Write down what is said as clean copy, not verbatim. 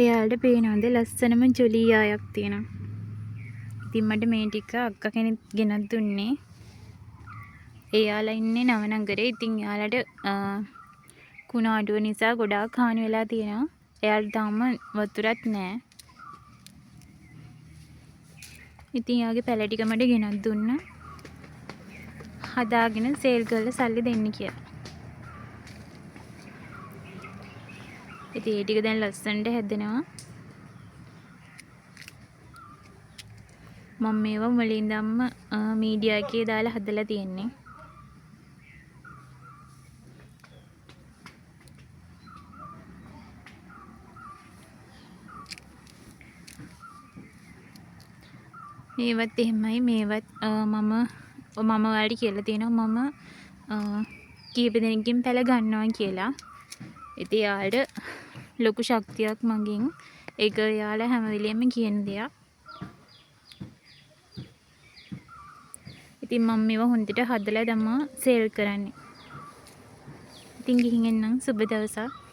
එයාලට පේනවාද ලස්සනම ජොලී ආයක් තියෙනවා. ඉතින් මට මේ ටික අක්කා කෙනෙක් ගෙනත් දුන්නේ. එයාලා ඉන්නේ නවනගරේ. ඉතින් එයාලට කුණ අඩුව නිසා ගොඩාක් හානි වෙලා තියෙනවා. එයාලට තාම වතුරත් නැහැ. ඉතින් එයාගේ පැල ටික මට ගෙනත් දුන්නා. හදාගෙන සේල් කරලා සල්ලි දෙන්න කියලා. ඉතින් ඒ ටික දැන් ලස්සනට හැදෙනවා. මම මේවා මුලින්දම්ම මීඩියා එකේ දාලා හදලා තියෙන්නේ. මේවත් එහෙමයි. මේවත් මම ඔයාලට කියලා තියෙනවා මම කීප දෙනෙක්ගෙන් පැල ගන්නවා කියලා. ඉතින් යාළුවට ලොකු ශක්තියක් මගෙන්. ඒක යාළුවා හැම වෙලෙම කියන දෙයක්. ඉතින් මම මේවා හොඳට හදලා තමයි සේල් කරන්නේ. ඉතින් ගිහින් එන්නම්. සුබ දවසක්.